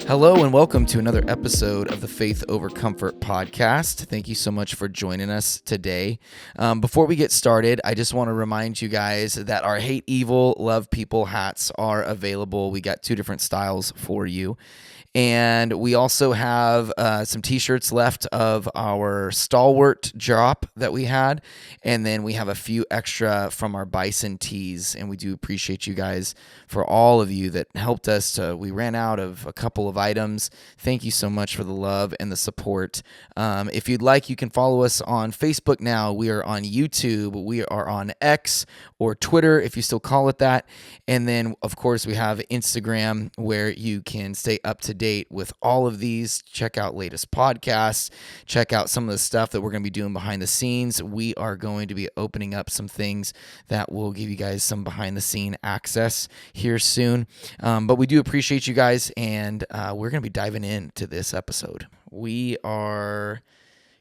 Hello and welcome to another episode of the Faith Over Comfort podcast. Thank you so much for joining us today. Before we get started, I just want to remind you guys that our Hate Evil, Love People hats are available. We got 2 different styles for you. And we also have some t-shirts left of our Stalwart drop that we had. And then we have a few extra from our Bison tees. And we do appreciate you guys for all of you that helped us. We ran out of a couple of items. Thank you so much for the love and the support. If you'd like, you can follow us on Facebook now. We are on YouTube. We are on X or Twitter, if you still call it that. And then, of course, we have Instagram where you can stay up to date with all of these. Check out latest podcasts. Check out some of the stuff that we're going to be doing behind the scenes. We are going to be opening up some things that will give you guys some behind the scene access here soon. But we do appreciate you guys, and we're going to be diving into this episode. We are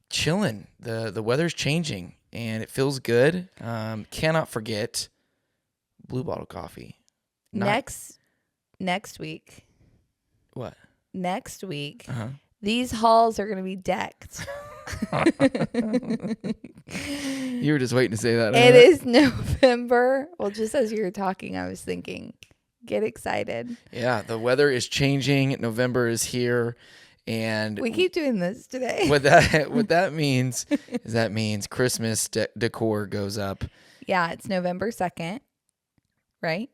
chilling. The weather's changing, and it feels good. Cannot forget Blue Bottle coffee. Next week. What? Next week, these halls are going to be decked. You were just waiting to say that. It is November. Well, just as you were talking, I was thinking, get excited. Yeah, the weather is changing. November is here. And we keep doing this today. What that means is that means Christmas decor goes up. Yeah, it's November 2nd, right?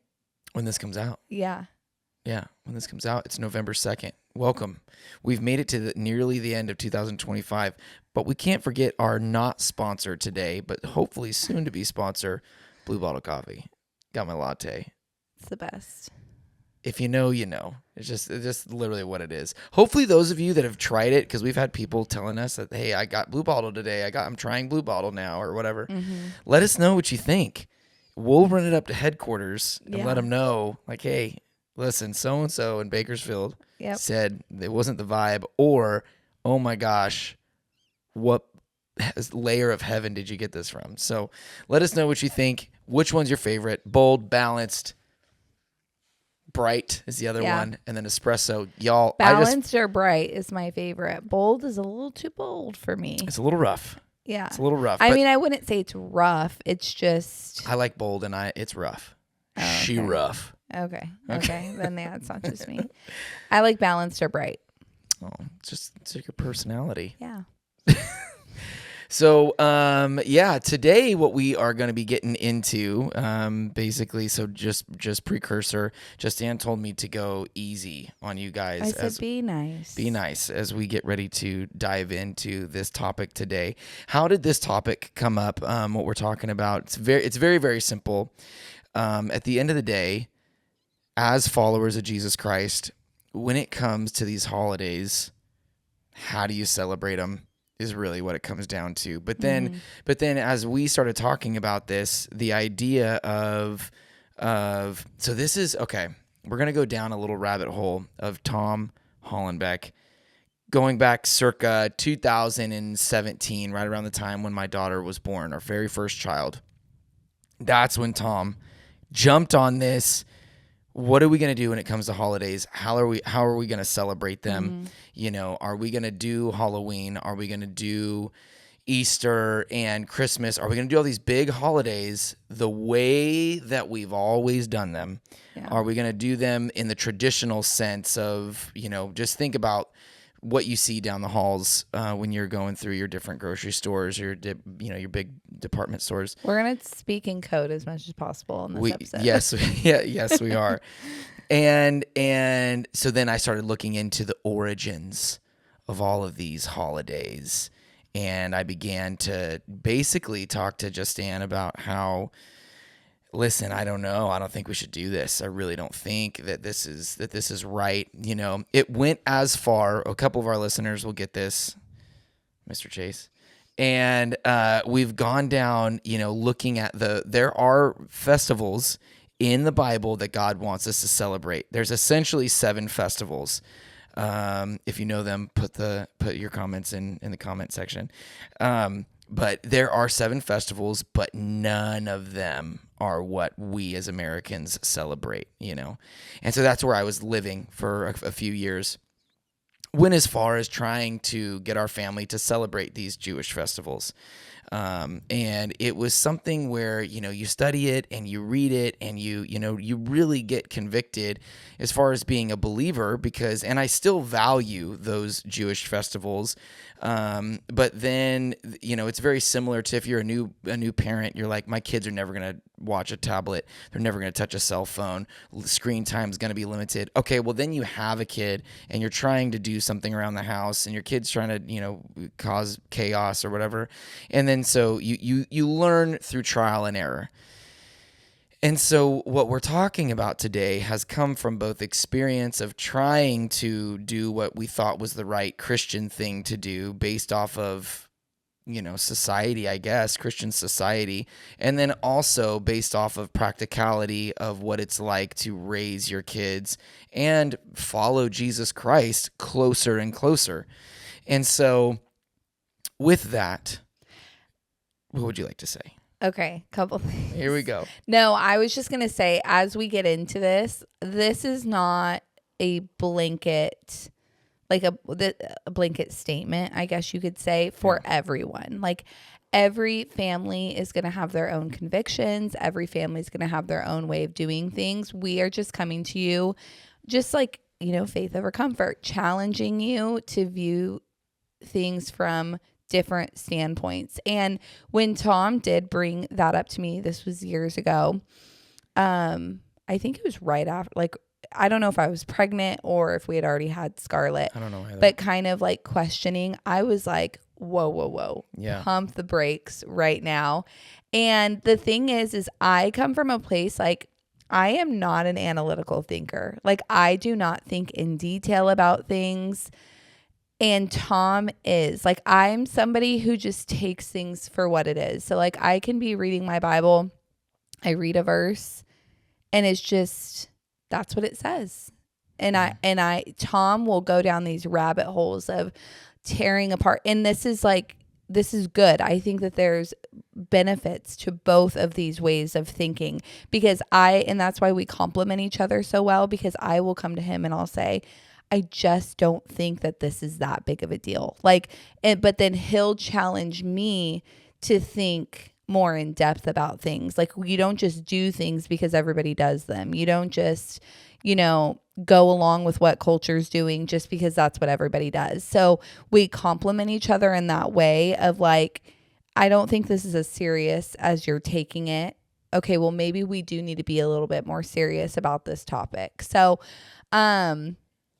When this comes out. Yeah. Yeah, when this comes out, it's November 2nd. Welcome. We've made it to nearly the end of 2025, but we can't forget our not sponsor today, but hopefully soon to be sponsor, Blue Bottle Coffee. Got my latte. It's the best. If you know, you know. It's just literally what it is. Hopefully those of you that have tried it, because we've had people telling us that, hey, I got Blue Bottle today. I'm trying Blue Bottle now or whatever. Mm-hmm. Let us know what you think. We'll run it up to headquarters and let them know, like, hey, listen, so-and-so in Bakersfield said it wasn't the vibe, or, oh my gosh, what layer of heaven did you get this from? So let us know what you think. Which one's your favorite? Bold, balanced, bright is the other one, and then espresso. Y'all, balanced or bright is my favorite. Bold is a little too bold for me. It's a little rough. Yeah. It's a little rough. I mean, I wouldn't say it's rough. It's just... I like bold, and it's rough. Oh, okay. She rough. Okay. Then it's not just me. I like balanced or bright. Oh, it's like your personality. Yeah. So, today what we are going to be getting into, basically, so just precursor, Justine told me to go easy on you guys. I said be nice. Be nice as we get ready to dive into this topic today. How did this topic come up? What we're talking about? It's very, very simple. At the end of the day, as followers of Jesus Christ, when it comes to these holidays, how do you celebrate them is really what it comes down to. But then as we started talking about this, the idea of so this is, okay, we're going to go down a little rabbit hole of Tom Hollenbeck, going back circa 2017, right around the time when my daughter was born, our very first child. That's when Tom jumped on this. What are we going to do when it comes to holidays? How are we going to celebrate them? Mm-hmm. Are we going to do Halloween? Are we going to do Easter and Christmas? Are we going to do all these big holidays the way that we've always done them? Yeah. Are we going to do them in the traditional sense of, just think about what you see down the halls when you're going through your different grocery stores, your big department stores. We're going to speak in code as much as possible in this episode. Yes, we are. And so then I started looking into the origins of all of these holidays, and I began to basically talk to Justine about how, listen, I don't know. I don't think we should do this. I really don't think that this is right. It went as far. A couple of our listeners will get this, Mr. Chase. And we've gone down, looking at there are festivals in the Bible that God wants us to celebrate. There's essentially 7 festivals. If you know them, put your comments in the comment section. But there are 7 festivals, but none of them are what we as Americans celebrate, you know? And so that's where I was living for a few years. Went as far as trying to get our family to celebrate these Jewish festivals. And it was something where, you know, you study it and you read it and you really get convicted as far as being a believer and I still value those Jewish festivals. But then, you know, it's very similar to if you're a new parent, you're like, my kids are never going to watch a tablet. They're never going to touch a cell phone. Screen time is going to be limited. Okay. Well, then you have a kid and you're trying to do something around the house and your kid's trying to, you know, cause chaos or whatever. And then so you learn through trial and error. And so what we're talking about today has come from both experience of trying to do what we thought was the right Christian thing to do based off of, you know, society, I guess, Christian society, and then also based off of practicality of what it's like to raise your kids and follow Jesus Christ closer and closer. And so with that, what would you like to say? Okay, couple things. Here we go. No, I was just going to say, as we get into this is not a blanket, like a blanket statement, I guess you could say, for everyone. Like, every family is going to have their own convictions. Every family is going to have their own way of doing things. We are just coming to you, just like, you know, faith over comfort, challenging you to view things from different standpoints. And when Tom did bring that up to me, this was years ago. I think it was right after, like, I don't know if I was pregnant or if we had already had Scarlett. I don't know either. But kind of like questioning, I was like, whoa. Yeah. Pump the brakes right now. And the thing is I come from a place like, I am not an analytical thinker. Like, I do not think in detail about things. And Tom is. Like, I'm somebody who just takes things for what it is. So, like, I can be reading my Bible, I read a verse, and it's just, that's what it says. And Tom will go down these rabbit holes of tearing apart. And this is good. I think that there's benefits to both of these ways of thinking and that's why we complement each other so well, because I will come to him and I'll say, I just don't think that this is that big of a deal. But then he'll challenge me to think more in depth about things. Like, you don't just do things because everybody does them. You don't just, you know, go along with what culture's doing just because that's what everybody does. So we complement each other in that way of like, I don't think this is as serious as you're taking it. Okay, well, maybe we do need to be a little bit more serious about this topic. So,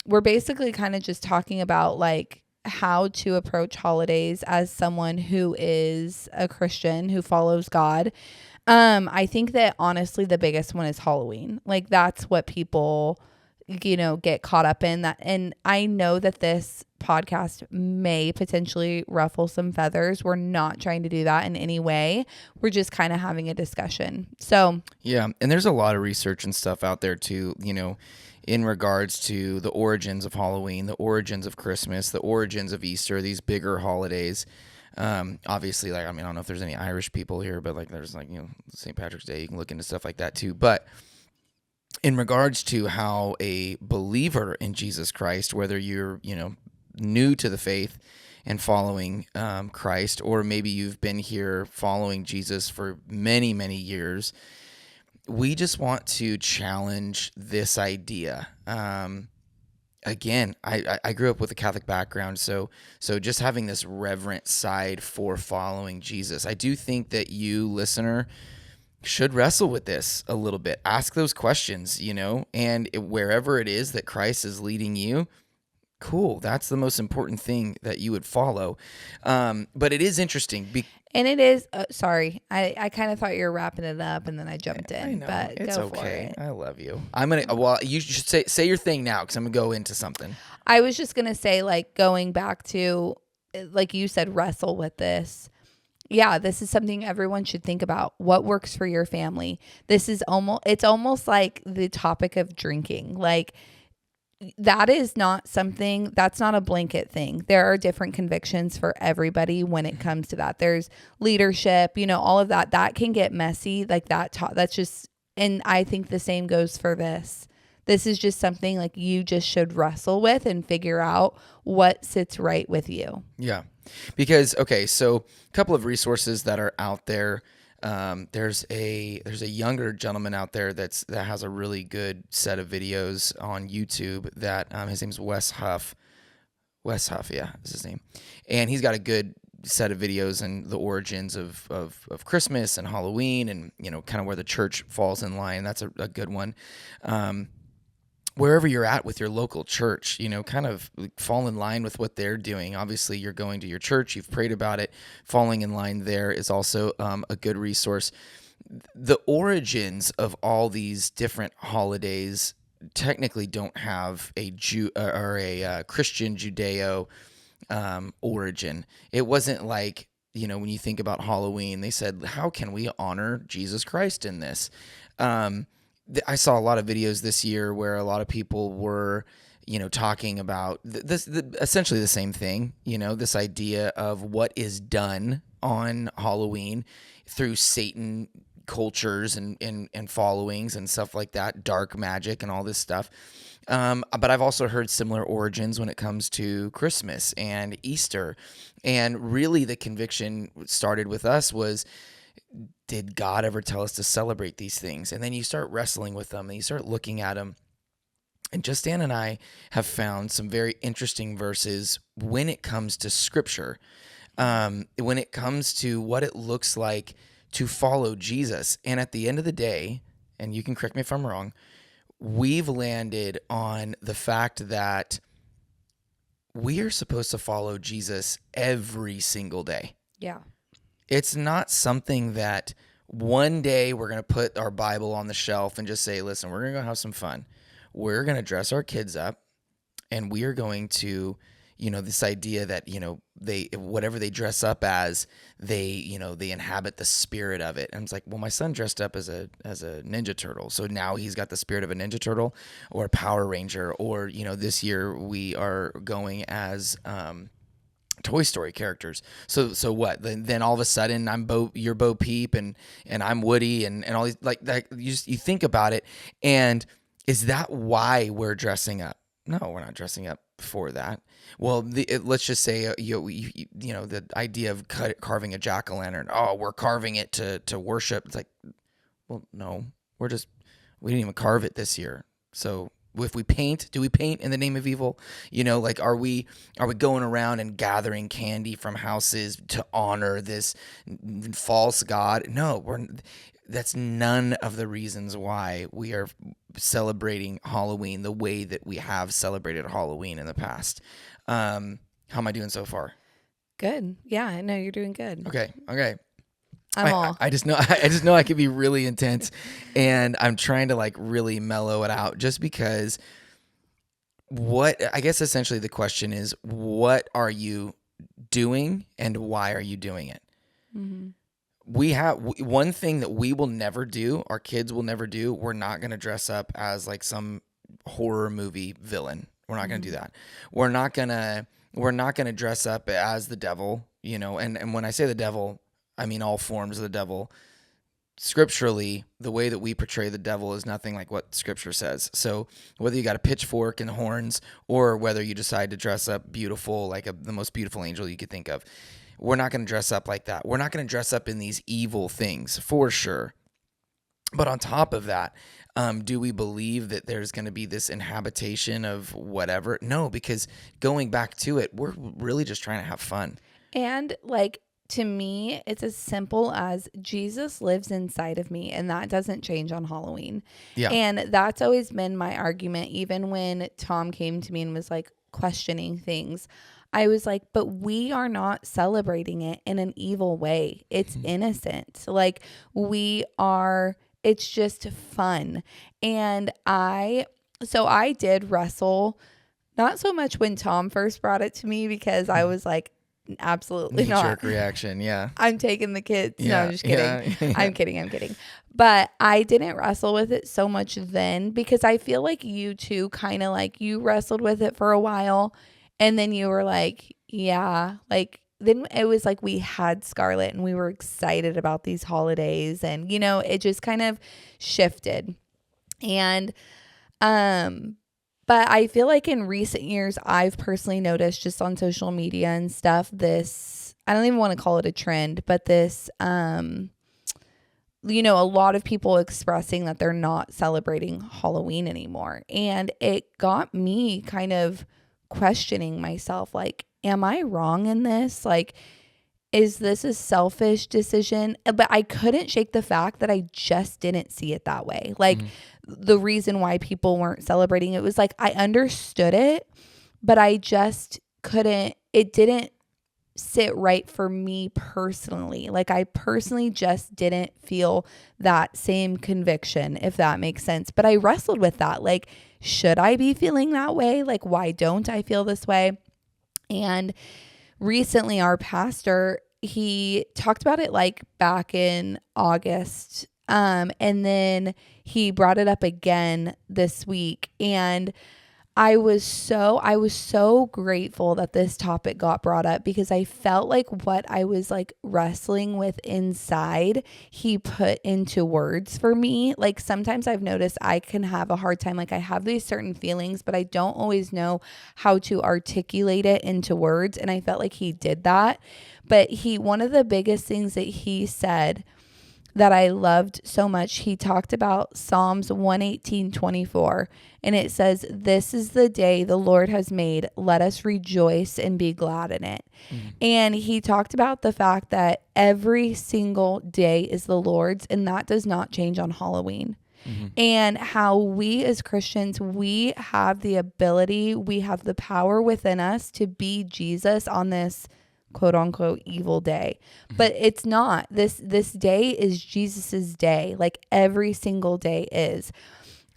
we're basically kind of just talking about like how to approach holidays as someone who is a Christian who follows God. I think that honestly the biggest one is Halloween. Like, that's what people, you know, get caught up in. That, and I know that this podcast may potentially ruffle some feathers. We're not trying to do that in any way. We're just kind of having a discussion. So yeah, and there's a lot of research and stuff out there too, you know, in regards to the origins of Halloween, the origins of Christmas, the origins of Easter, these bigger holidays. Obviously, like, I mean, I don't know if there's any Irish people here, but like, there's like, you know, St. Patrick's Day, you can look into stuff like that too. But in regards to how a believer in Jesus Christ, whether you're, you know, new to the faith and following Christ, or maybe you've been here following Jesus for many, many years, we just want to challenge this idea. Again, I grew up with a Catholic background, so just having this reverent side for following Jesus. I do think that you, listener, should wrestle with this a little bit. Ask those questions, you know, and wherever it is that Christ is leading you, cool. That's the most important thing that you would follow. But it is interesting. And it is, sorry, I kind of thought you were wrapping it up and then I jumped in. I know, but it's go okay. For it. I love you. Well, you should say your thing now, because I'm going to go into something. I was just going to say, like, going back to, like you said, wrestle with this. Yeah, this is something everyone should think about. What works for your family? It's almost like the topic of drinking. Like, that is not something, that's not a blanket thing. There are different convictions for everybody when it comes to that. There's leadership, all of that. That can get messy. Like that's just, and I think the same goes for this. This is just something like you just should wrestle with and figure out what sits right with you. Yeah. Because, okay, so a couple of resources that are out there. There's a younger gentleman out there that has a really good set of videos on YouTube that his name's Wes Huff. Wes Huff, yeah, is his name. And he's got a good set of videos and the origins of Christmas and Halloween and, kind of where the church falls in line. That's a good one. Wherever you're at with your local church, kind of fall in line with what they're doing. Obviously, you're going to your church, you've prayed about it. Falling in line there is also a good resource. The origins of all these different holidays technically don't have a Jew or a Christian Judeo origin. It wasn't like, when you think about Halloween, they said, how can we honor Jesus Christ in this? I saw a lot of videos this year where a lot of people were, talking about essentially the same thing, this idea of what is done on Halloween through Satan cultures and followings and stuff like that, dark magic and all this stuff. But I've also heard similar origins when it comes to Christmas and Easter. And really the conviction started with us was, did God ever tell us to celebrate these things? And then you start wrestling with them and you start looking at them. And Just Dan and I have found some very interesting verses when it comes to scripture, when it comes to what it looks like to follow Jesus. And at the end of the day, and you can correct me if I'm wrong, we've landed on the fact that we are supposed to follow Jesus every single day. Yeah. It's not something that one day we're going to put our Bible on the shelf and just say, listen, we're going to go have some fun. We're going to dress our kids up and we are going to, this idea that, whatever they dress up as, they inhabit the spirit of it. And it's like, well, my son dressed up as a Ninja Turtle. So now he's got the spirit of a Ninja Turtle or a Power Ranger, or, this year we are going as, Toy Story characters. So what? Then all of a sudden you're Bo Peep and I'm Woody and all these, like that. You think about it, and is that why we're dressing up? No, we're not dressing up for that. Well, let's just say the idea of carving a jack-o'-lantern. Oh, we're carving it to worship. It's like, well, no, we didn't even carve it this year. So if we paint, do we paint in the name of evil? Are we going around and gathering candy from houses to honor this false god? No, that's none of the reasons why we are celebrating Halloween the way that we have celebrated Halloween in the past. How am I doing so far? Good. Yeah, I know you're doing good. Okay. I just know I can be really intense, and I'm trying to really mellow it out just because I guess essentially the question is, what are you doing and why are you doing it? Mm-hmm. We have one thing that we will never do, our kids will never do. We're not going to dress up as some horror movie villain. We're not going to do that. We're not going to dress up as the devil, and when I say the devil, I mean all forms of the devil. Scripturally, the way that we portray the devil is nothing like what Scripture says. So whether you got a pitchfork and horns or whether you decide to dress up beautiful, like the most beautiful angel you could think of, we're not going to dress up like that. We're not going to dress up in these evil things for sure. But on top of that, do we believe that there's going to be this inhabitation of whatever? No, because going back to it, we're really just trying to have fun. And to me, it's as simple as Jesus lives inside of me, and that doesn't change on Halloween. Yeah. And that's always been my argument, even when Tom came to me and was questioning things. I was like, but we are not celebrating it in an evil way. It's innocent. It's just fun. And I did wrestle, not so much when Tom first brought it to me, because I was like, Absolutely Knee not. jerk reaction. Yeah. I'm taking the kids. No, Yeah. I'm just kidding. Yeah. I'm kidding. But I didn't wrestle with it so much then, because I feel like you too kind of like you wrestled with it for a while, and then you were like, yeah, like then it was like we had Scarlett and we were excited about these holidays, and it just kind of shifted. And but I feel like in recent years, I've personally noticed just on social media and stuff, this, I don't even want to call it a trend, but this, a lot of people expressing that they're not celebrating Halloween anymore. And it got me kind of questioning myself, like, am I wrong in this? Like, is this a selfish decision? But I couldn't shake the fact that I just didn't see it that way. Like, the reason why people weren't celebrating it was like, I understood it, but I just couldn't, it didn't sit right for me personally. Like, I personally just didn't feel that same conviction, if that makes sense. But I wrestled with that. Like, should I be feeling that way? Like, why don't I feel this way? And recently our pastor, he talked about it like back in August. And then he brought it up again this week. And I was so grateful that this topic got brought up, because I felt like what I was like wrestling with inside, he put into words for me. Like, sometimes I've noticed I can have a hard time. Like, I have these certain feelings, but I don't always know how to articulate it into words. And I felt like he did that. But one of the biggest things that he said that I loved so much, he talked about Psalms 118:24, and it says, "This is the day the Lord has made. Let us rejoice and be glad in it." And he talked about the fact that every single day is the Lord's, and that does not change on Halloween. And how we as Christians, we have the ability, we have the power within us to be Jesus on this quote unquote evil day. But it's not. This day is Jesus's day. Like, every single day is.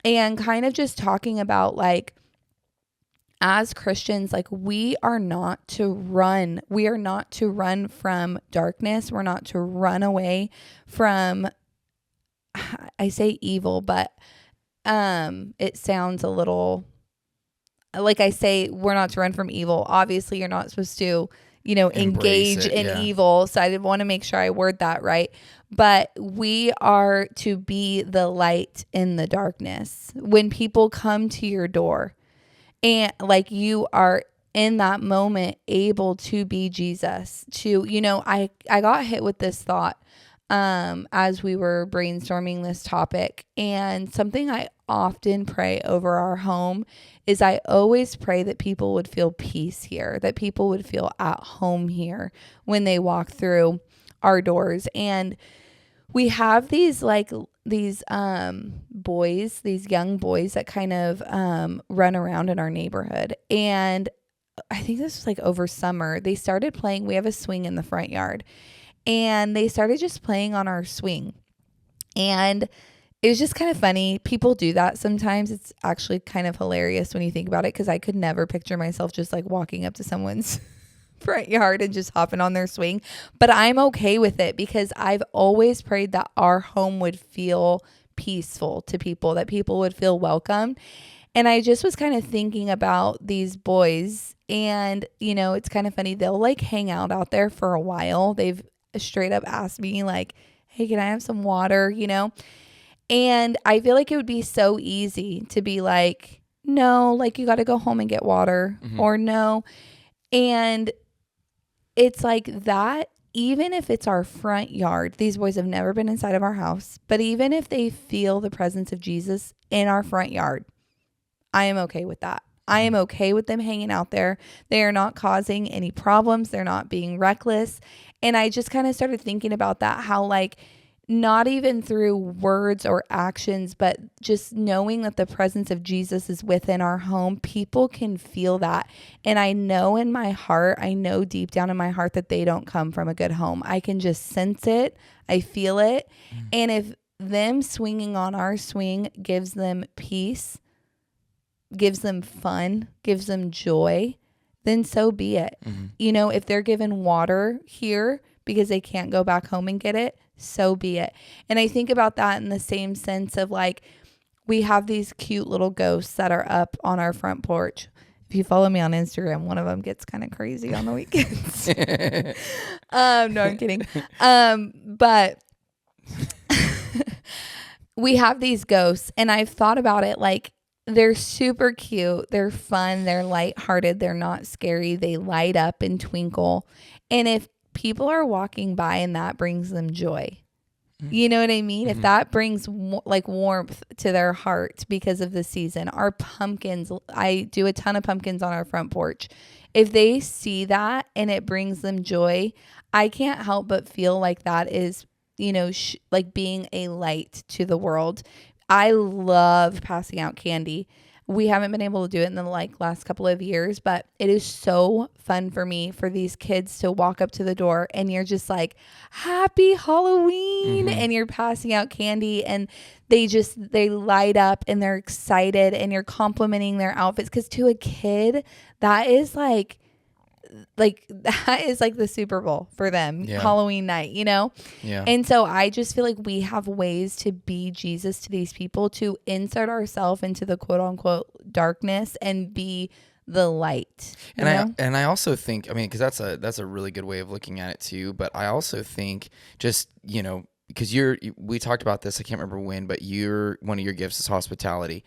And kind of just talking about, like, as Christians, like, we are not to run from darkness. We're not to run away from, I say evil, but it sounds a little like, I say we're not to run from evil. Obviously, you're not supposed to engage in evil. So I did want to make sure I word that right. But we are to be the light in the darkness. When people come to your door, and like, you are in that moment able to be Jesus. I got hit with this thought as we were brainstorming this topic, and something I often pray over our home is I always pray that people would feel peace here, that people would feel at home here when they walk through our doors. And we have these boys, these young boys that kind of run around in our neighborhood. And I think this was like over summer, they started playing. We have a swing in the front yard, and they started just playing on our swing. And it was just kind of funny. People do that sometimes. It's actually kind of hilarious when you think about it, because I could never picture myself just like walking up to someone's front yard and just hopping on their swing. But I'm okay with it, because I've always prayed that our home would feel peaceful to people, that people would feel welcome. And I just was kind of thinking about these boys, and it's kind of funny. They'll like hang out there for a while. They've straight up asked me like, "Hey, can I have some water?" And I feel like it would be so easy to be like, "No, like, you got to go home and get water," or "No." And it's like that. Even if it's our front yard, these boys have never been inside of our house, but even if they feel the presence of Jesus in our front yard, I am okay with that. I am okay with them hanging out there. They are not causing any problems. They're not being reckless. And I just kind of started thinking about that, how like, not even through words or actions, but just knowing that the presence of Jesus is within our home, people can feel that. And I know in my heart, I know deep down in my heart that they don't come from a good home. I can just sense it. I feel it. And if them swinging on our swing gives them peace, gives them fun, gives them joy, then so be it. You know, if they're given water here because they can't go back home and get it, so be it. And I think about that in the same sense of like, we have these cute little ghosts that are up on our front porch. If you follow me on Instagram, one of them gets kind of crazy on the weekends. No, I'm kidding. But we have these ghosts, and I've thought about it like, they're super cute. They're fun. They're lighthearted. They're not scary. They light up and twinkle. And if people are walking by and that brings them joy, you know what I mean? If that brings like warmth to their heart because of the season, our pumpkins, I do a ton of pumpkins on our front porch. If they see that and it brings them joy, I can't help but feel like that is, you know, like being a light to the world. I love passing out candy. We haven't been able to do it in the like last couple of years, but it is so fun for me for these kids to walk up to the door and you're just like, happy Halloween. And you're passing out candy and they light up and they're excited and you're complimenting their outfits. Cause to a kid, that is like the Super Bowl for them, Halloween night, you know? Yeah. And so I just feel like we have ways to be Jesus to these people, to insert ourselves into the quote unquote darkness and be the light. And I also think, I mean, cause that's a really good way of looking at it too. But I also think just, you know, because we talked about this, I can't remember when, but one of your gifts is hospitality.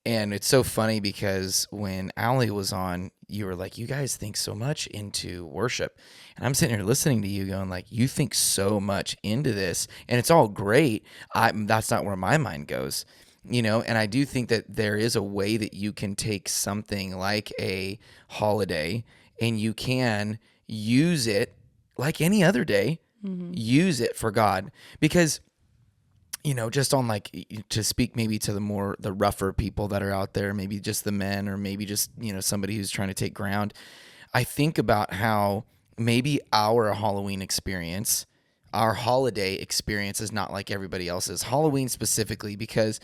And it's so funny because when Allie was on, you were like, you guys think so much into worship. And I'm sitting here listening to you going like, you think so much into this and it's all great. That's not where my mind goes, you know? And I do think that there is a way that you can take something like a holiday and you can use it like any other day, use it for God. Because you know, just on like to speak maybe to the rougher people that are out there, maybe just the men or maybe just, you know, somebody who's trying to take ground. I think about how maybe our Halloween experience, our holiday experience is not like everybody else's. Halloween specifically, because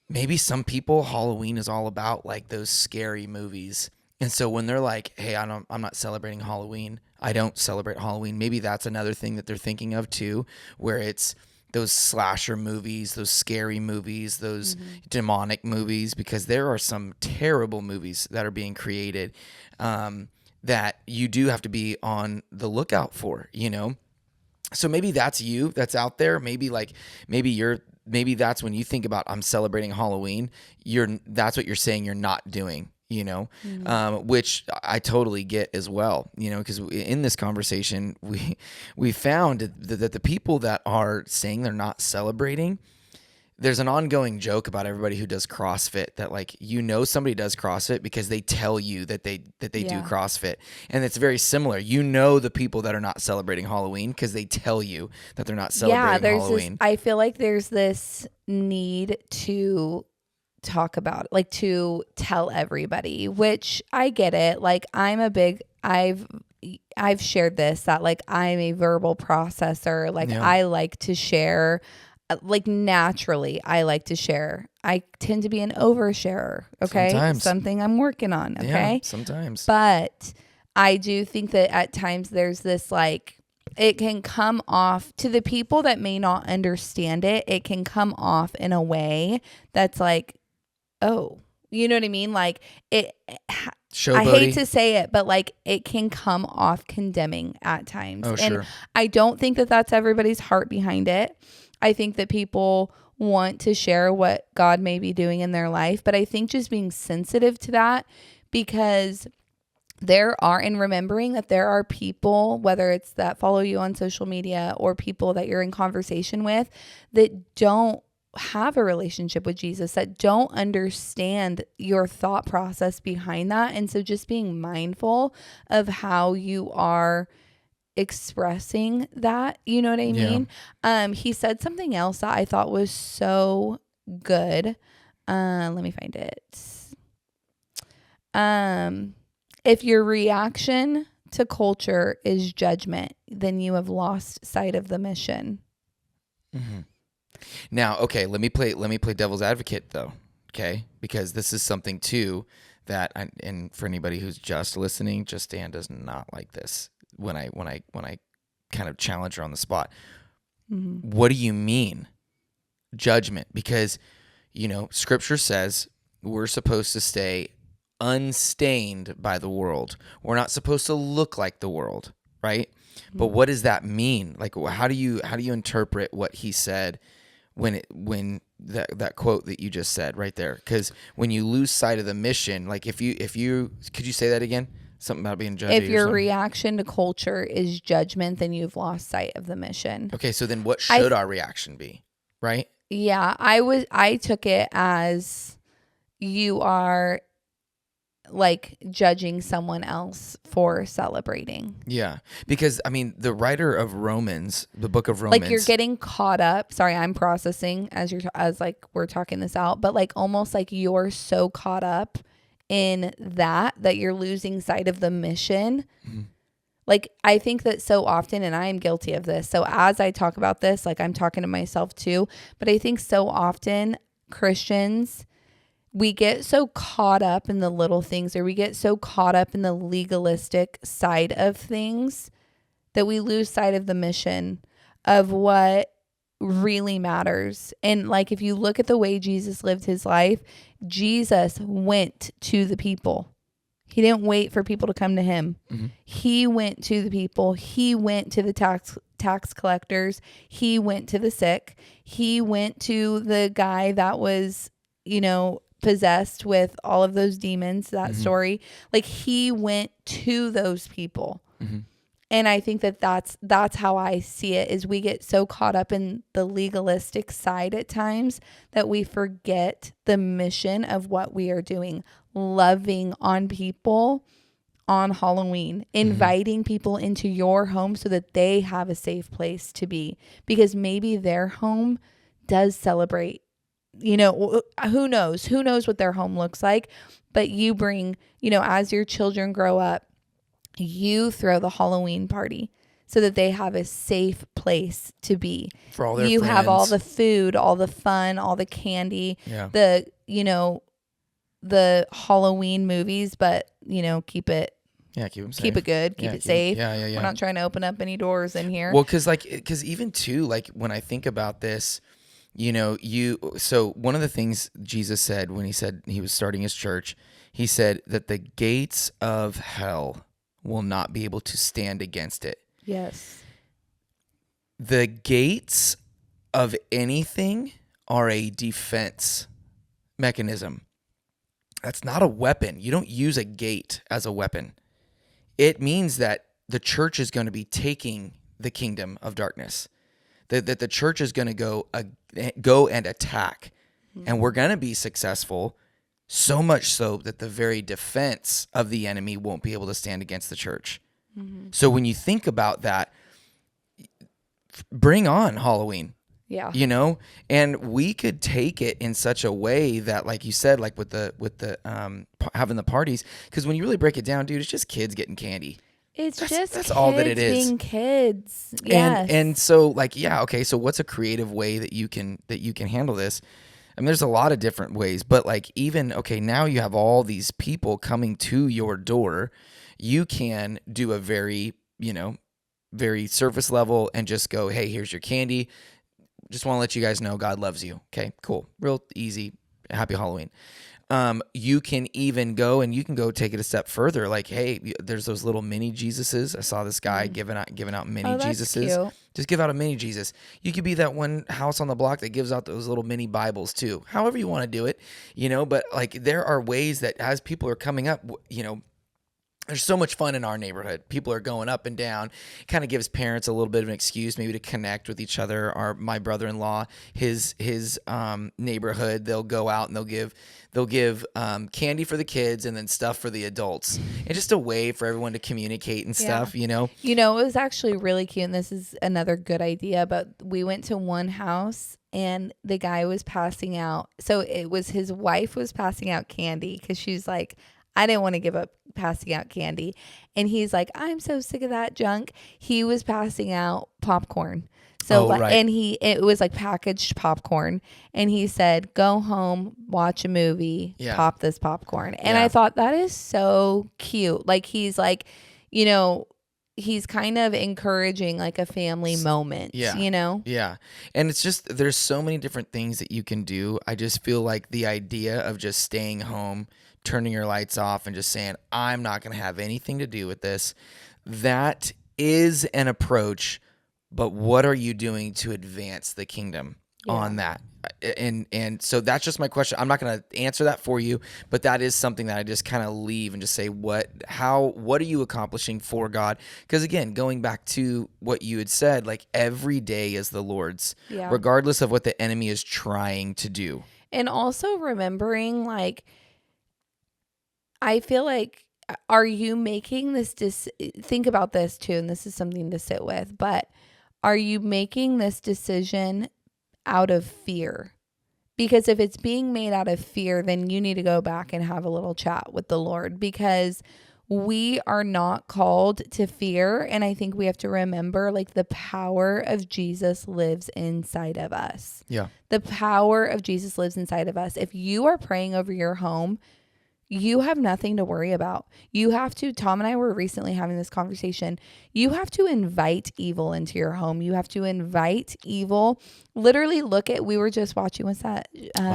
maybe some people, Halloween is all about like those scary movies. And so when they're like, hey, I'm not celebrating Halloween, I don't celebrate Halloween. Maybe that's another thing that they're thinking of too, where it's those slasher movies, those scary movies, those demonic movies, because there are some terrible movies that are being created that you do have to be on the lookout for, you know? So maybe that's you that's out there. Maybe that's when you think about I'm celebrating Halloween, that's what you're saying you're not doing. You know, which I totally get as well, you know, because in this conversation, we found that the people that are saying they're not celebrating, there's an ongoing joke about everybody who does CrossFit that like, you know, somebody does CrossFit because they tell you that they do CrossFit. And it's very similar. You know, the people that are not celebrating Halloween because they tell you that they're not celebrating Halloween. I feel like there's this need to talk about, like to tell everybody, which I get it. Like I've shared this, that like I'm a verbal processor. Like I like to share, like naturally I like to share. I tend to be an oversharer. Okay. Sometimes. Something I'm working on. Okay. Yeah, sometimes. But I do think that at times there's this like, it can come off to the people that may not understand it. It can come off in a way that's like, oh, you know what I mean? Like I hate to say it, but like it can come off condemning at times. Oh, and sure. I don't think that that's everybody's heart behind it. I think that people want to share what God may be doing in their life, but I think just being sensitive to that, because and remembering that there are people, whether it's that follow you on social media or people that you're in conversation with, that don't have a relationship with Jesus, that don't understand your thought process behind that. And so just being mindful of how you are expressing that, you know what I mean? He said something else that I thought was so good. Let me find it. If your reaction to culture is judgment, then you have lost sight of the mission. Now, okay, let me play devil's advocate though, okay? Because this is something too that, and for anybody who's just listening, Dan does not like this when I kind of challenge her on the spot. Mm-hmm. What do you mean judgment? Because, Scripture says we're supposed to stay unstained by the world. We're not supposed to look like the world, right? Mm-hmm. But what does that mean? Like, how do you interpret what he said when that quote that you just said right there? Because when you lose sight of the mission, like if you could you say that again? Something about being judgy. If your reaction to culture is judgment, then you've lost sight of the mission. Okay, so then what should our reaction be, right? Yeah, I took it as you are like judging someone else for celebrating. Yeah, because I mean, the writer of Romans, the book of Romans, like you're getting caught up. Sorry, I'm processing as we're talking this out, but like almost like you're so caught up in that you're losing sight of the mission. Mm-hmm. Like I think that so often, and I am guilty of this. So as I talk about this, like I'm talking to myself too, but I think so often Christians, we get so caught up in the little things, or we get so caught up in the legalistic side of things that we lose sight of the mission of what really matters. And like, if you look at the way Jesus lived his life, Jesus went to the people. He didn't wait for people to come to him. Mm-hmm. He went to the people. He went to the tax collectors. He went to the sick. He went to the guy that was, possessed with all of those demons, that mm-hmm. story. Like he went to those people. Mm-hmm. And I think that's how I see it, is we get so caught up in the legalistic side at times that we forget the mission of what we are doing, loving on people on Halloween, inviting mm-hmm. people into your home so that they have a safe place to be, because maybe their home does celebrate. Who knows what their home looks like, but you bring, as your children grow up, you throw the Halloween party so that they have a safe place to be. For all their you friends. Have all the food, all the fun, all the candy, the Halloween movies, but keep it. Yeah, keep them safe. Keep it good. Keep it safe. Yeah. We're not trying to open up any doors in here. Well, because even too, like when I think about this, so one of the things Jesus said when he said he was starting his church, he said that the gates of hell will not be able to stand against it. Yes. The gates of anything are a defense mechanism. That's not a weapon. You don't use a gate as a weapon. It means that the church is going to be taking the kingdom of darkness. That the church is going to go and attack, mm-hmm. and we're going to be successful, so much so that the very defense of the enemy won't be able to stand against the church. Mm-hmm. So when you think about that, bring on Halloween. Yeah. And we could take it in such a way that, like you said, like with the having the parties, because when you really break it down, dude, it's just kids getting candy. That's all that it is. Being kids. Yes. And so like, yeah, okay, so what's a creative way that you can handle this? I mean, there's a lot of different ways, but like even, okay, now you have all these people coming to your door. You can do a very, very surface level and just go, hey, here's your candy. Just want to let you guys know God loves you. Okay, cool. Real easy. Happy Halloween. You can even go and you can go take it a step further. Like, hey, there's those little mini Jesuses. I saw this guy giving out mini Jesuses. Cute. Just give out a mini Jesus. You could be that one house on the block that gives out those little mini Bibles too. However you want to do it, but like there are ways that as people are coming up, there's so much fun in our neighborhood. People are going up and down. It kind of gives parents a little bit of an excuse maybe to connect with each other. My brother-in-law, his neighborhood, they'll go out and they'll give candy for the kids and then stuff for the adults. And just a way for everyone to communicate and stuff, it was actually really cute, and this is another good idea, but we went to one house and the guy was passing out. So it was his wife was passing out candy because she's like, I didn't want to give up passing out candy. And he's like, I'm so sick of that junk. He was passing out popcorn. So Oh, right. and it was like packaged popcorn, and he said, "Go home, watch a movie, Yeah. pop this popcorn." And I Yeah. thought that is so cute. Like he's like, you know, he's kind of encouraging like a family moment, Yeah. Yeah. And it's just, there's so many different things that you can do. I just feel like the idea of just staying home, turning your lights off, and just saying, I'm not going to have anything to do with this, that is an approach. But what are you doing to advance the kingdom Yeah. on that? And so that's just my question. I'm not going to answer that for you, but that is something that I just kind of leave and just say, what are you accomplishing for God? Because again, going back to what you had said, like every day is the Lord's, Yeah. regardless of what the enemy is trying to do. And also remembering, like, I feel like, are you making this think about this too, and this is something to sit with, but are you making this decision out of fear? Because if it's being made out of fear, then you need to go back and have a little chat with the Lord, because we are not called to fear. And I think we have to remember, like, the power of Jesus lives inside of us. Yeah. The power of Jesus lives inside of us. If you are praying over your home, you have nothing to worry about. You have to, Tom and I were recently having this conversation. You have to invite evil into your home. You have to invite evil. Literally we were just watching, what's that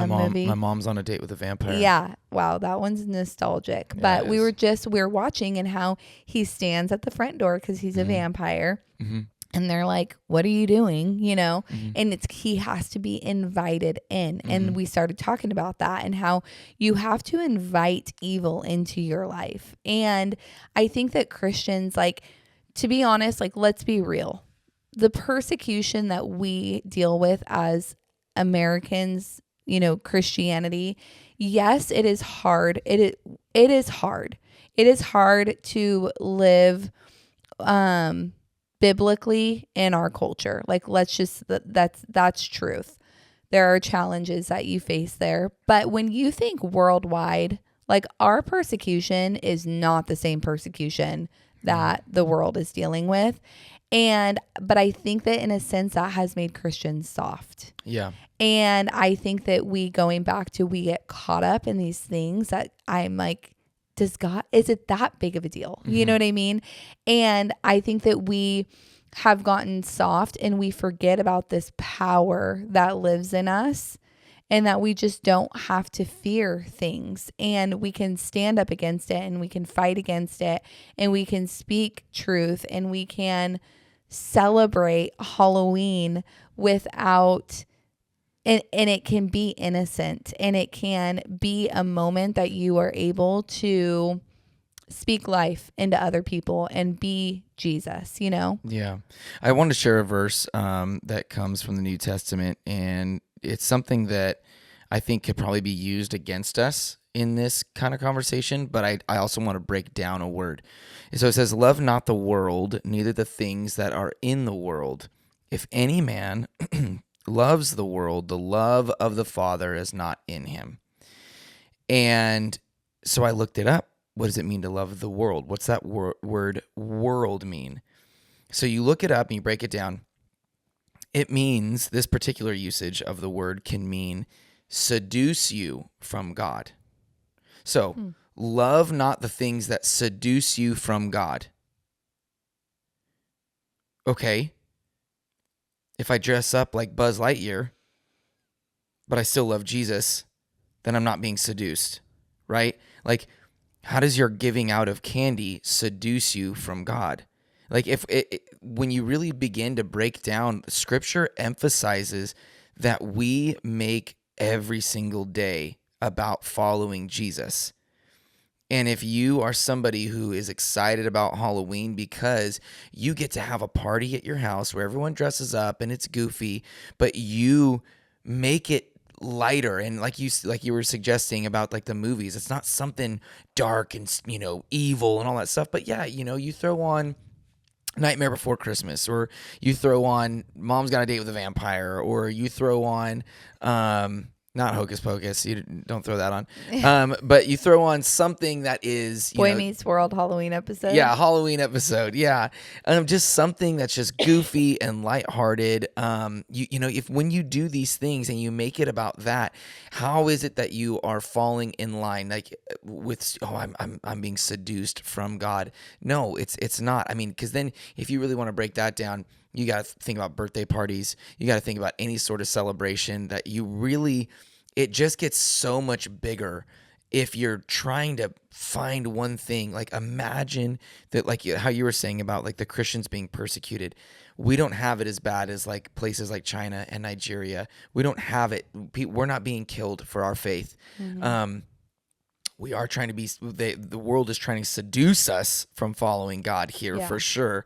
movie? My mom's on a date with a vampire. Yeah. Wow. That one's nostalgic. Yeah, But it we is. were watching, and how he stands at the front door because he's a vampire. Mm-hmm. And they're like, "What are you doing?" Mm-hmm. And he has to be invited in. Mm-hmm. And we started talking about that, and how you have to invite evil into your life. And I think that Christians, like, to be honest, like, let's be real. The persecution that we deal with as Americans, Christianity, yes, it is hard. It is hard. It is hard to live biblically in our culture. Like, let's just, that's truth. There are challenges that you face there. But when you think worldwide, like, our persecution is not the same persecution that the world is dealing with. But I think that in a sense that has made Christians soft. Yeah. And I think that we get caught up in these things that I'm like, is it that big of a deal? You know what I mean? And I think that we have gotten soft, and we forget about this power that lives in us, and that we just don't have to fear things, and we can stand up against it, and we can fight against it, and we can speak truth, and we can celebrate Halloween without, and it can be innocent, and it can be a moment that you are able to speak life into other people and be Jesus, Yeah. I want to share a verse that comes from the New Testament, and it's something that I think could probably be used against us in this kind of conversation, but I also want to break down a word. So it says, "Love not the world, neither the things that are in the world. If any man loves the world, the love of the Father is not in him." And so I looked it up. What does it mean to love the world? What's that word world mean? So you look it up and you break it down. It means, this particular usage of the word can mean seduce you from God. So love not the things that seduce you from God. Okay. If I dress up like Buzz Lightyear, but I still love Jesus, then I'm not being seduced, right? Like, how does your giving out of candy seduce you from God? Like, when you really begin to break down, Scripture emphasizes that we make every single day about following Jesus. And if you are somebody who is excited about Halloween because you get to have a party at your house where everyone dresses up and it's goofy, but you make it lighter, and like you were suggesting about like the movies, it's not something dark and evil and all that stuff, but yeah, you throw on Nightmare Before Christmas, or you throw on Mom's Got a Date with a Vampire, or you throw on Not Hocus Pocus. You don't throw that on. But you throw on something that is, Boy Meets World Halloween episode. Yeah, Halloween episode. Yeah. Just something that's just goofy and lighthearted. You know, if when you do these things and you make it about that, how is it that you are falling in line like with I'm being seduced from God? No, it's not. I mean, cuz then if you really want to break that down, you got to think about birthday parties. You got to think about any sort of celebration that you really, it just gets so much bigger if you're trying to find one thing. Like imagine that, like how you were saying about like the Christians being persecuted. We don't have it as bad as like places like China and Nigeria. We don't have it. We're not being killed for our faith. We are trying to be, the world is trying to seduce us from following God here for sure.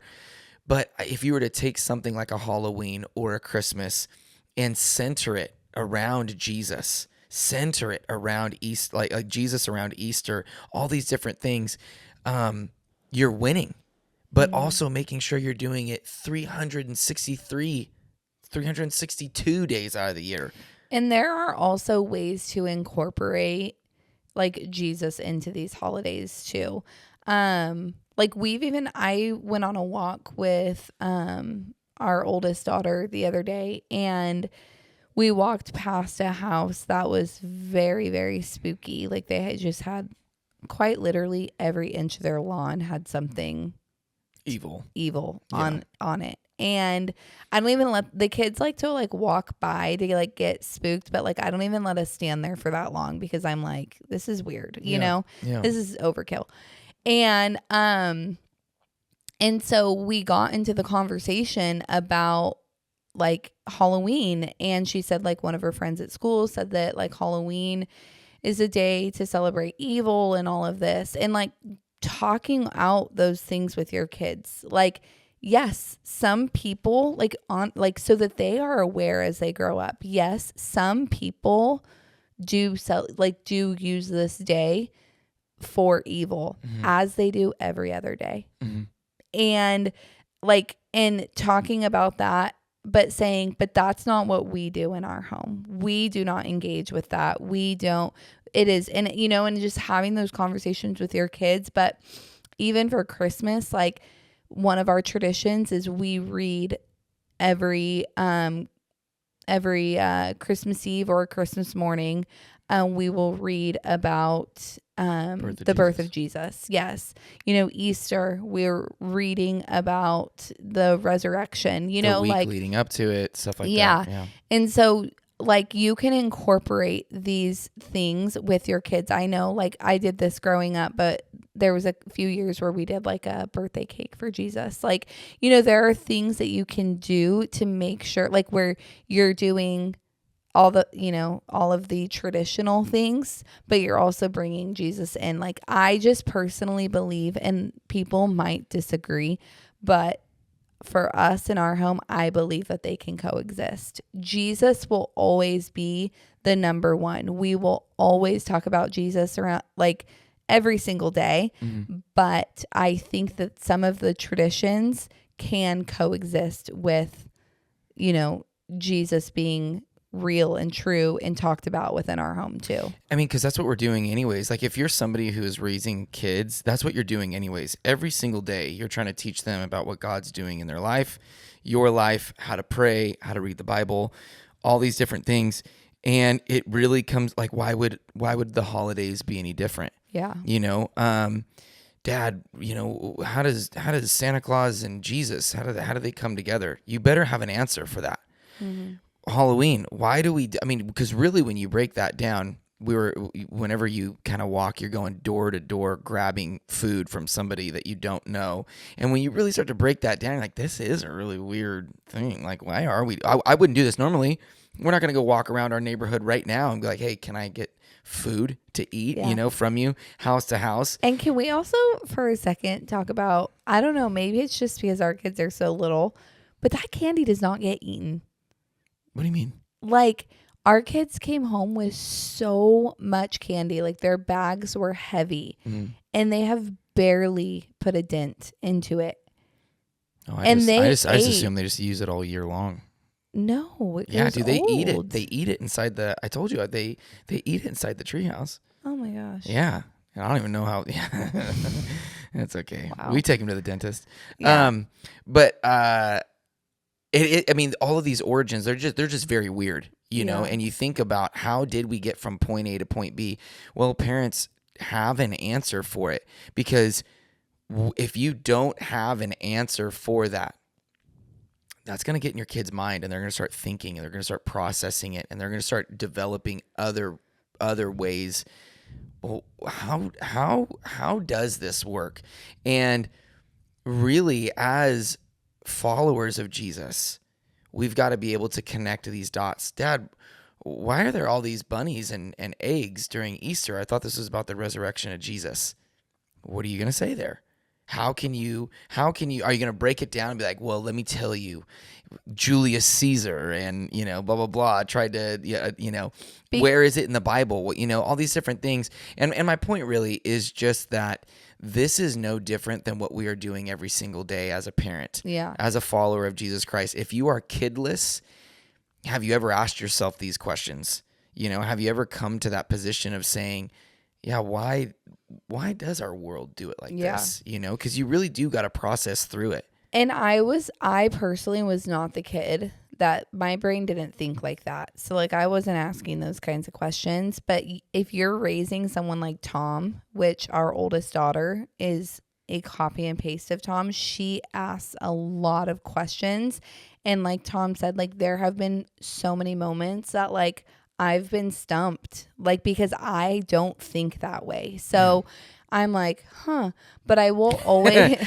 But if you were to take something like a Halloween or a Christmas and center it around Jesus, center it around East, like Jesus around Easter, all these different things, you're winning. But also making sure you're doing it 362 days out of the year. And there are also ways to incorporate like Jesus into these holidays too. Like I went on a walk with our oldest daughter the other day, and we walked past a house that was very, very spooky. Like they had just had quite literally every inch of their lawn had something evil on it. And I don't even let the kids like to like walk by to like get spooked, but like I don't even let us stand there for that long because I'm like, this is weird, you know? This is overkill. And so we got into the conversation about like Halloween, and she said like one of her friends at school said that like Halloween is a day to celebrate evil and all of this, and like talking out those things with your kids. Like, yes, some people like on like so that they are aware as they grow up. Yes, some people do use this day for evil as they do every other day. And like in talking about that, but saying, but that's not what we do in our home. We do not engage with that. We don't, it is, and you know, and just having those conversations with your kids. But even for Christmas, like one of our traditions is we read every Christmas Eve or Christmas morning. We will read about the birth of Jesus. Yes. You know, Easter, we're reading about the resurrection, you know, week like leading up to it, stuff like that. Yeah. And so like you can incorporate these things with your kids. I know like I did this growing up, but there was a few years where we did like a birthday cake for Jesus. Like, you know, there are things that you can do to make sure like where you're doing all of the traditional things, but you're also bringing Jesus in. Like, I just personally believe, and people might disagree, but for us in our home, I believe that they can coexist. Jesus will always be the number one. We will always talk about Jesus around like every single day. But I think that some of the traditions can coexist with, you know, Jesus being real and true and talked about within our home too. I mean, because that's what we're doing anyways. Like if you're somebody who is raising kids, that's what you're doing anyways. Every single day, you're trying to teach them about what God's doing in their life, your life, how to pray, how to read the Bible, all these different things. And it really comes like, why would the holidays be any different? Yeah. You know, Dad, you know, how does Santa Claus and Jesus, how do they come together? You better have an answer for that. Halloween, why do we, I mean, because really when you break that down, whenever you kind of walk, you're going door to door grabbing food from somebody that you don't know. And when you really start to break that down, you're like, this is a really weird thing. Like, why are we, I wouldn't do this normally. We're not going to go walk around our neighborhood right now and be like, hey, can I get food to eat, you know, from you house to house? And can we also for a second talk about, I don't know, maybe it's just because our kids are so little, but that candy does not get eaten. What do you mean? Like, our kids came home with so much candy. Like, their bags were heavy. And they have barely put a dent into it. Oh, I just assume they just use it all year long. No, it Yeah, goes dude, they eat it. old. They eat it inside the. I told you they eat it inside the treehouse. Oh my gosh. Yeah, and I don't even know how. Yeah, it's okay. Wow. We take him to the dentist. Yeah. But I mean, all of these origins, they're just very weird, you know. Yeah. And you think about how did we get from point A to point B? Well, parents have an answer for it, because if you don't have an answer for that, that's going to get in your kid's mind, and they're going to start thinking, and they're going to start processing it, and they're going to start developing other ways. Well, how does this work? And really, as followers of Jesus, we've got to be able to connect these dots. Dad, why are there all these bunnies and eggs during Easter? I thought this was about the resurrection of Jesus. What are you going to say there? Are you going to break it down and be like, well, let me tell you, Julius Caesar and, blah, blah, blah, tried to, where is it in the Bible? All these different things. And my point really is just that this is no different than what we are doing every single day as a parent, Yeah. as a follower of Jesus Christ. If you are kidless, have you ever asked yourself these questions? Have you ever come to that position of saying, yeah, why does our world do it like this? Because you really do got to process through it. And I personally was not the kid that my brain didn't think like that. So like I wasn't asking those kinds of questions. But if you're raising someone like Tom, which our oldest daughter is a copy and paste of Tom, she asks a lot of questions. And like Tom said, like there have been so many moments that like I've been stumped, like because I don't think that way. So I'm like, but I will always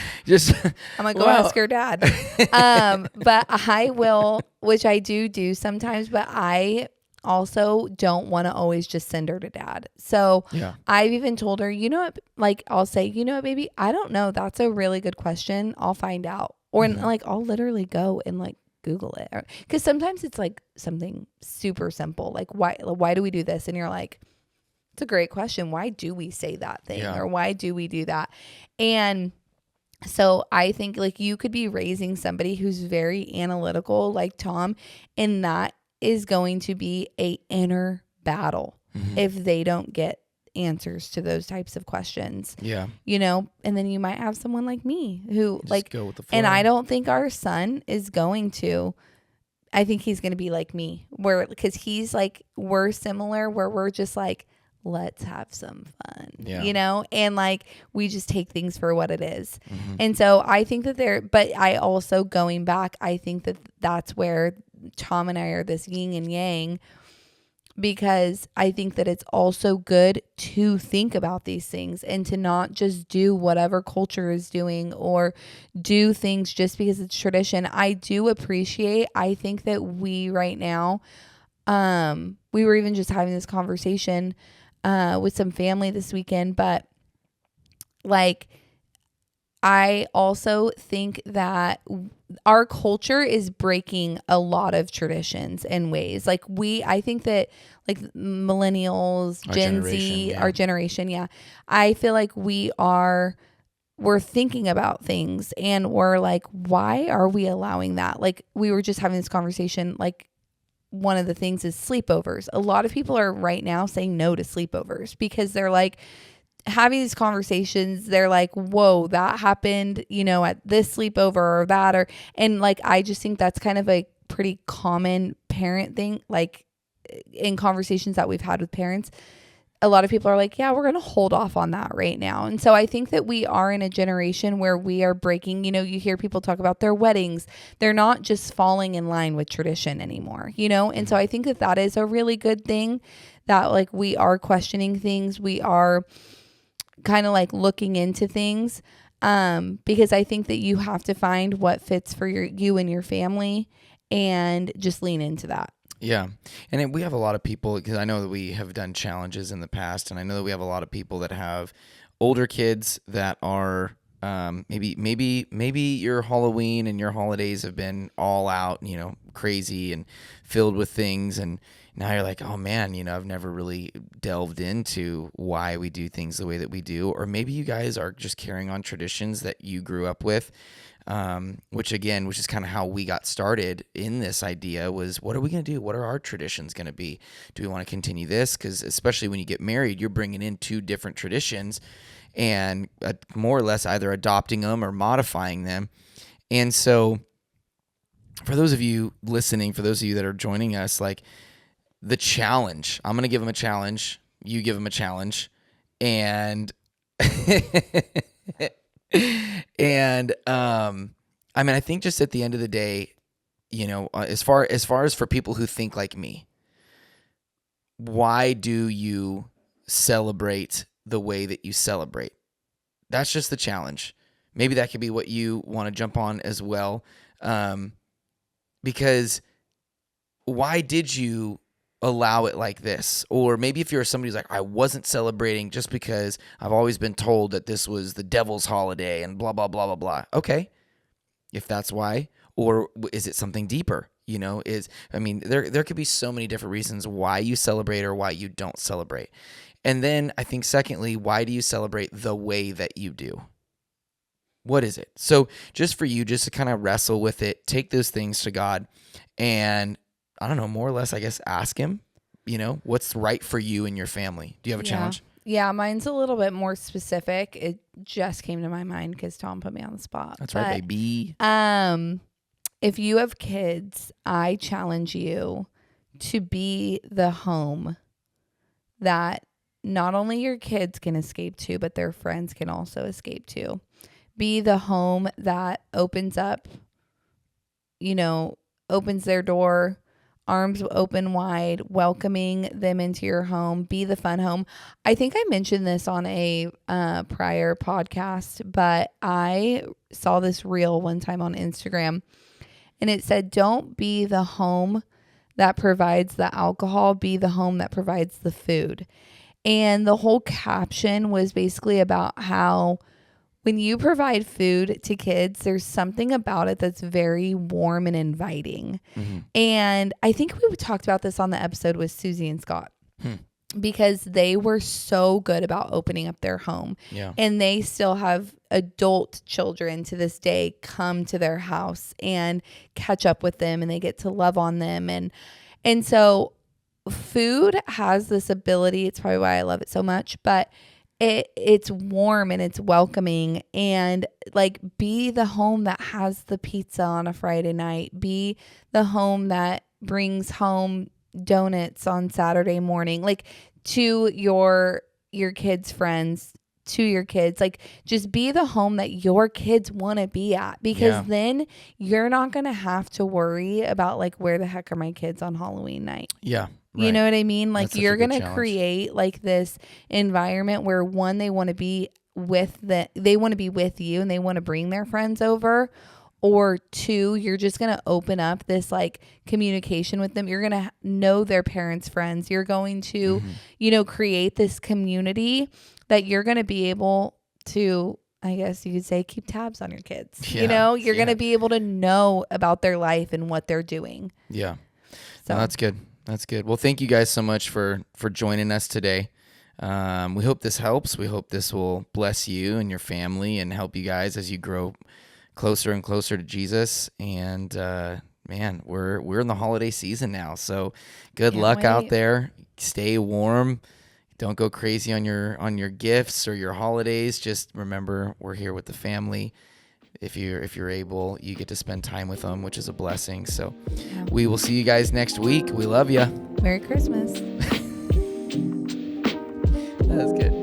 I'm like, go ask your dad. But I will, which I do sometimes, but I also don't want to always just send her to dad. So I've even told her, what, like I'll say, what, baby, I don't know. That's a really good question. I'll find out. Or like I'll literally go and like Google it, because sometimes it's like something super simple, like why do we do this, and you're like, it's a great question, why do we say that thing, or why do we do that? And so I think like you could be raising somebody who's very analytical like Tom, and that is going to be a inner battle if they don't get answers to those types of questions. And then you might have someone like me who just like go with the flow. And I don't think our son is going to, I think he's going to be like me, where because he's like, we're similar, where we're just like, let's have some fun, and like we just take things for what it is. And so I think that but I also, going back, I think that that's where Tom and I are this yin and yang, because I think that it's also good to think about these things and to not just do whatever culture is doing or do things just because it's tradition. I do appreciate, I think that we right now, we were even just having this conversation with some family this weekend, but like, I also think that our culture is breaking a lot of traditions and ways. Like I think that like millennials, Gen Z, our generation, I feel like we're thinking about things and we're like, why are we allowing that? Like we were just having this conversation, like one of the things is sleepovers. A lot of people are right now saying no to sleepovers because they're like, having these conversations, they're like, whoa, that happened, at this sleepover or that, and like, I just think that's kind of a pretty common parent thing. Like in conversations that we've had with parents, a lot of people are like, yeah, we're going to hold off on that right now. And so I think that we are in a generation where we are breaking, you hear people talk about their weddings. They're not just falling in line with tradition anymore, And so I think that that is a really good thing, that like we are questioning things. We are kind of like looking into things, because I think that you have to find what fits for you and your family and just lean into that. Yeah. And we have a lot of people, because I know that we have done challenges in the past, and I know that we have a lot of people that have older kids that are maybe your Halloween and your holidays have been all out, crazy and filled with things, and now you're like, oh man, I've never really delved into why we do things the way that we do. Or maybe you guys are just carrying on traditions that you grew up with, which is kind of how we got started in this idea was, what are we going to do? What are our traditions going to be? Do we want to continue this? Because especially when you get married, you're bringing in two different traditions and more or less either adopting them or modifying them. And so for those of you listening, for those of you that are joining us, like the challenge, I'm going to give them a challenge. You give them a challenge. And and I think just at the end of the day, as far as for people who think like me, why do you celebrate the way that you celebrate? That's just the challenge. Maybe that could be what you want to jump on as well. Because why did you allow it like this? Or maybe if you're somebody who's like, I wasn't celebrating just because I've always been told that this was the devil's holiday and blah, blah, blah, blah, blah. Okay. If that's why, or is it something deeper? There could be so many different reasons why you celebrate or why you don't celebrate. And then I think secondly, why do you celebrate the way that you do? What is it? So just for you, just to kind of wrestle with it, take those things to God and I don't know, more or less, I guess, ask him, what's right for you and your family. Do you have a challenge? Yeah, mine's a little bit more specific. It just came to my mind because Tom put me on the spot. That's right, baby. If you have kids, I challenge you to be the home that not only your kids can escape to, but their friends can also escape to. Be the home that opens up, opens their door, arms open wide, welcoming them into your home. Be the fun home. I think I mentioned this on a prior podcast, but I saw this reel one time on Instagram, and it said, don't be the home that provides the alcohol, be the home that provides the food. And the whole caption was basically about how when you provide food to kids, there's something about it that's very warm and inviting. Mm-hmm. And I think we talked about this on the episode with Susie and Scott because they were so good about opening up their home. Yeah. And they still have adult children to this day come to their house and catch up with them, and they get to love on them. And so food has this ability. It's probably why I love it so much, but it's warm and it's welcoming, and like be the home that has the pizza on a Friday night. Be the home that brings home donuts on Saturday morning, like to your kids' friends, to your kids. Like just be the home that your kids want to be at, because then you're not going to have to worry about like, where the heck are my kids on Halloween night? Yeah. Right. You know what I mean? Like you're going to create like this environment where one, they want to be with you and they want to bring their friends over, or two, you're just going to open up this like communication with them. You're going to know their parents' friends. You're going to, create this community that you're going to be able to, I guess you could say, keep tabs on your kids. Yeah. You're going to be able to know about their life and what they're doing. Yeah. So that's good. That's good. Well, thank you guys so much for joining us today. We hope this helps. We hope this will bless you and your family and help you guys as you grow closer and closer to Jesus. And man, we're in the holiday season now, so good luck out there. Stay warm. Don't go crazy on your gifts or your holidays. Just remember, we're here with the family. If you're able, you get to spend time with them, which is a blessing. So we will see you guys next week. We love you. Merry Christmas. That was good.